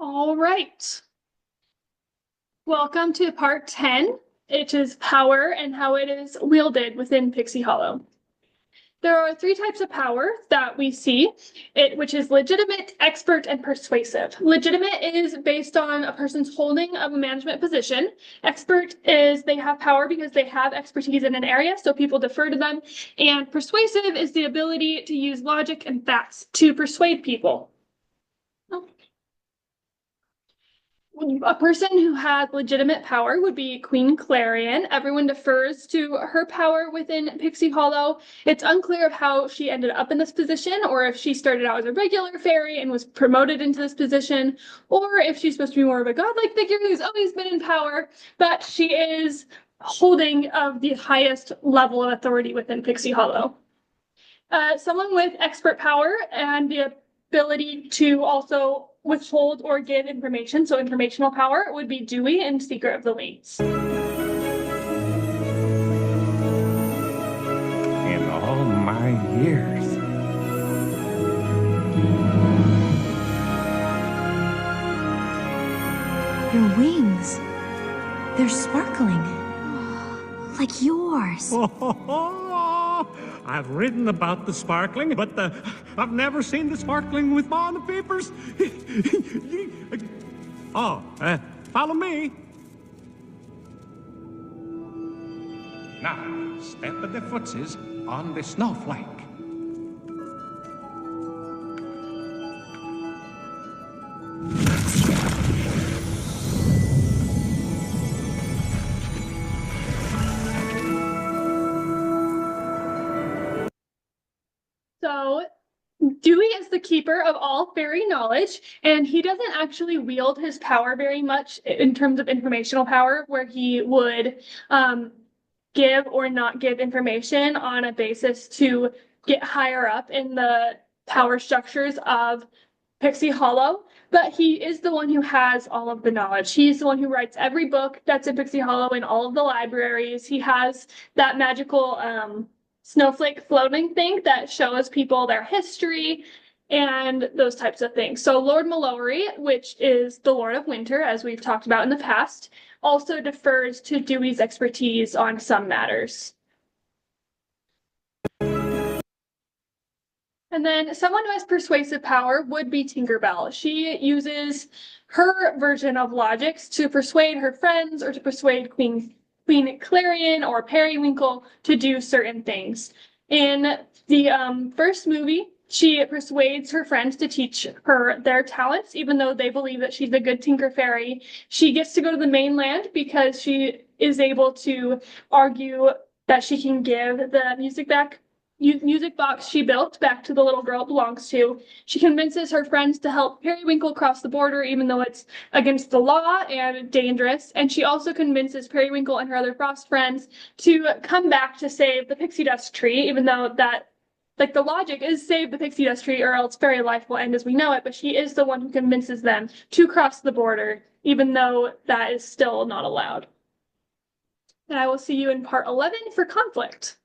All right. Welcome to part 10, which is power and how it is wielded within Pixie Hollow. There are three types of power that we see, which is legitimate, expert, and persuasive. Legitimate is based on a person's holding of a management position. Expert is they have power because they have expertise in an area, so people defer to them. And persuasive is the ability to use logic and facts to persuade people. A person who has legitimate power would be Queen Clarion. Everyone defers to her power within Pixie Hollow. It's unclear of how she ended up in this position, or if she started out as a regular fairy and was promoted into this position, or if she's supposed to be more of a godlike figure who's always been in power, but she is holding of the highest level of authority within Pixie Hollow. Someone with expert power and the ability to also withhold or give information, so informational power, would be Dewey in Secret of the Lanes. In all my years. Your wings. They're sparkling. Like yours. I've written about the sparkling, but I've never seen the sparkling with on the papers. Follow me. Now, step of the footsies on the snowflake. So Dewey is the keeper of all fairy knowledge, and he doesn't actually wield his power very much in terms of informational power, where he would give or not give information on a basis to get higher up in the power structures of Pixie Hollow. But he is the one who has all of the knowledge. He's the one who writes every book that's in Pixie Hollow in all of the libraries. He has that magical snowflake floating thing that shows people their history and those types of things. So Lord Mallory, which is the Lord of Winter, as we've talked about in the past, also defers to Dewey's expertise on some matters. And then someone who has persuasive power would be Tinkerbell. She uses her version of logics to persuade her friends or to persuade Queen Clarion or Periwinkle to do certain things. In the first movie, she persuades her friends to teach her their talents, even though they believe that she's a good Tinker Fairy. She gets to go to the mainland because she is able to argue that she can give the music box she built back to the little girl it belongs to. She convinces her friends to help Periwinkle cross the border, even though it's against the law and dangerous. And she also convinces Periwinkle and her other frost friends to come back to save the pixie dust tree, even though that, like, the logic is save the pixie dust tree or else fairy life will end as we know it. But she is the one who convinces them to cross the border, even though that is still not allowed. And I will see you in part 11 for conflict.